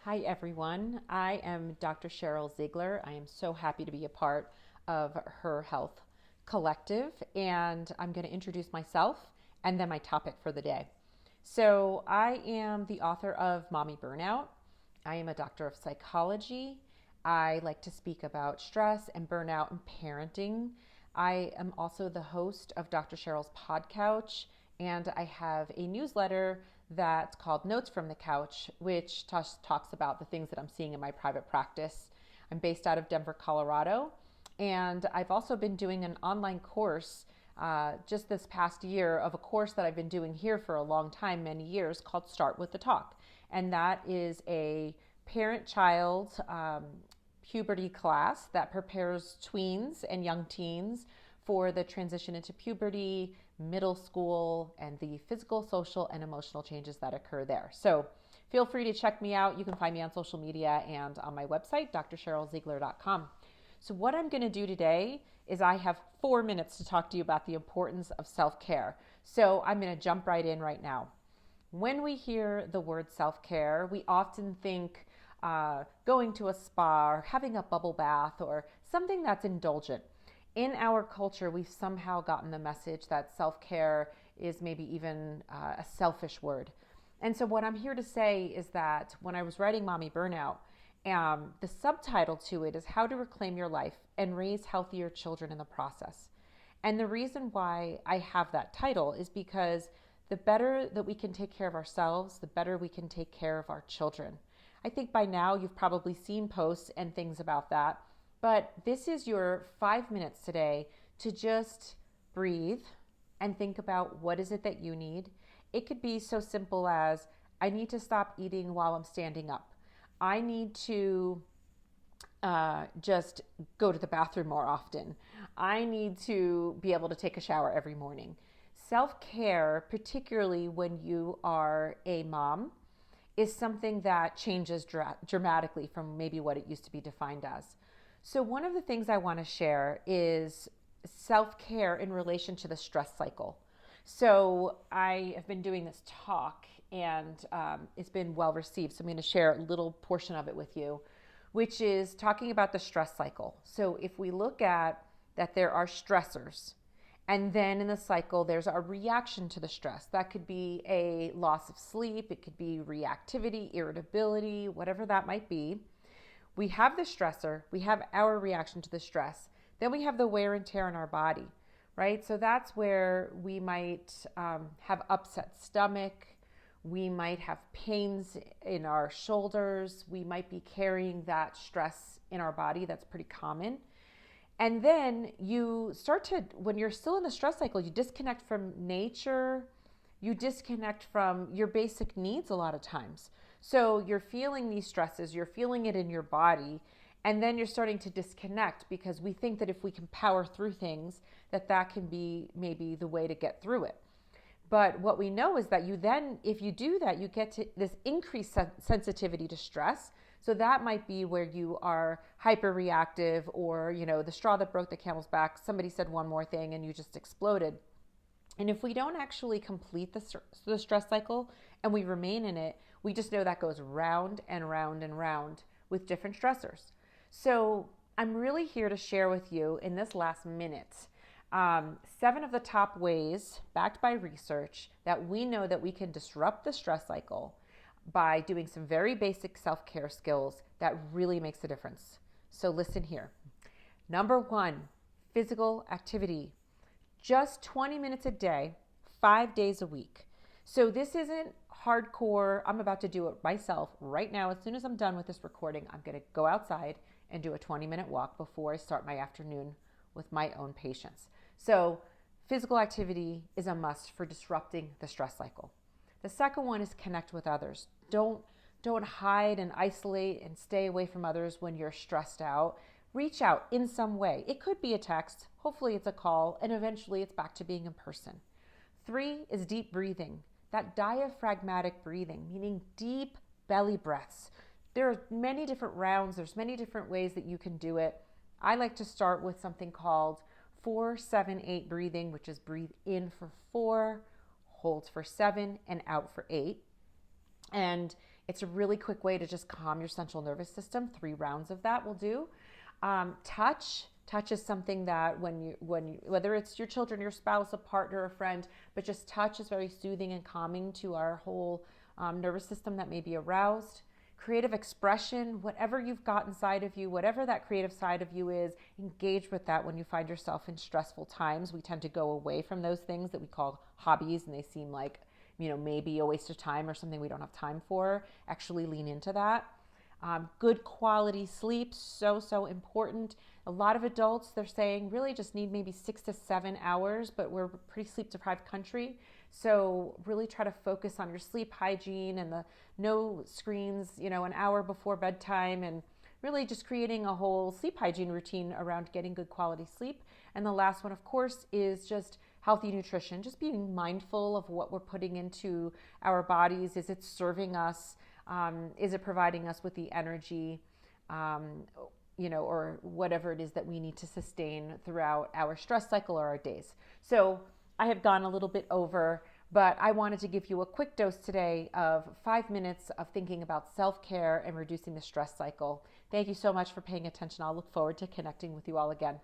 Hi, everyone. I am Dr. Sheryl Ziegler. I am so happy to be a part of Her Health Collective, and I'm going to introduce myself and then my topic for the day. So, I am the author of Mommy Burnout. I am a doctor of psychology. I like to speak about stress and burnout and parenting. I am also the host of Dr. Cheryl's Pod Couch, and I have a newsletter that's called Notes from the Couch, which talks about the things that I'm seeing in my private practice. I'm based out of Denver, Colorado, and I've also been doing an online course just this past year of a course that I've been doing here for a long time, many years, called Start with the Talk. And that is a parent-child puberty class that prepares tweens and young teens for the transition into puberty, middle school, and the physical, social, and emotional changes that occur there. So feel free to check me out. You can find me on social media and on my website, drsherylziegler.com. So what I'm going to do today is I have 4 minutes to talk to you about the importance of self-care. So I'm going to jump right in right now. When we hear the word self-care, we often think going to a spa or having a bubble bath or something that's indulgent. In our culture, we've somehow gotten the message that self-care is maybe even a selfish word. And so what I'm here to say is that when I was writing Mommy Burnout, the subtitle to it is How to Reclaim Your Life and Raise Healthier Children in the Process. And the reason why I have that title is because the better that we can take care of ourselves, the better we can take care of our children. I think by now you've probably seen posts and things about that. But this is your 5 minutes today to just breathe and think about what is it that you need. It could be so simple as I need to stop eating while I'm standing up. I need to just go to the bathroom more often. I need to be able to take a shower every morning. Self-care, particularly when you are a mom, is something that changes dramatically from maybe what it used to be defined as. So one of the things I want to share is self-care in relation to the stress cycle. So I have been doing this talk and it's been well received. So I'm going to share a little portion of it with you, which is talking about the stress cycle. So if we look at that there are stressors, and then in the cycle, there's a reaction to the stress. That could be a loss of sleep. It could be reactivity, irritability, whatever that might be. We have the stressor, we have our reaction to the stress, then we have the wear and tear in our body, right? So that's where we might have upset stomach, we might have pains in our shoulders, we might be carrying that stress in our body. That's pretty common. And then you start to, when you're still in the stress cycle, you disconnect from nature, you disconnect from your basic needs a lot of times. So you're feeling these stresses, you're feeling it in your body, and then you're starting to disconnect because we think that if we can power through things, that can be maybe the way to get through it. But what we know is that you then, if you do that, you get to this increased sensitivity to stress. So that might be where you are hyper reactive or, the straw that broke the camel's back. Somebody said one more thing and you just exploded. And if we don't actually complete the stress cycle and we remain in it, we just know that goes round and round and round with different stressors. So I'm really here to share with you in this last minute 7 of the top ways, backed by research, that we know that we can disrupt the stress cycle by doing some very basic self-care skills that really makes a difference. So listen here. Number 1, physical activity. Just 20 minutes a day, 5 days a week. So this isn't hardcore. I'm about to do it myself right now. As soon as I'm done with this recording, I'm going to go outside and do a 20-minute walk before I start my afternoon with my own patients. So physical activity is a must for disrupting the stress cycle. The second one is connect with others. Don't hide and isolate and stay away from others when you're stressed out. Reach out in some way. It could be a text, hopefully it's a call, and eventually it's back to being in person. 3 is deep breathing. That diaphragmatic breathing, meaning deep belly breaths. There are many different rounds. There's many different ways that you can do it. I like to start with something called 4-7-8 breathing, which is breathe in for 4, hold for 7, and out for 8. And It's a really quick way to just calm your central nervous system. 3 rounds of that will do. Touch is something that whether it's your children, your spouse, a partner, a friend, but just touch is very soothing and calming to our whole nervous system that may be aroused. Creative expression, whatever you've got inside of you, whatever that creative side of you is, engage with that when you find yourself in stressful times. We tend to go away from those things that we call hobbies, and they seem like, maybe a waste of time or something we don't have time for. Actually lean into that. Good quality sleep, so important. A lot of adults, they're saying, really just need maybe 6 to 7 hours, but we're a pretty sleep deprived country. So really try to focus on your sleep hygiene and the no screens, an hour before bedtime, and really just creating a whole sleep hygiene routine around getting good quality sleep. And the last one, of course, is just healthy nutrition, just being mindful of what we're putting into our bodies. Is it serving us? Is it providing us with the energy, or whatever it is that we need to sustain throughout our stress cycle or our days? So I have gone a little bit over, but I wanted to give you a quick dose today of 5 minutes of thinking about self-care and reducing the stress cycle. Thank you so much for paying attention. I'll look forward to connecting with you all again.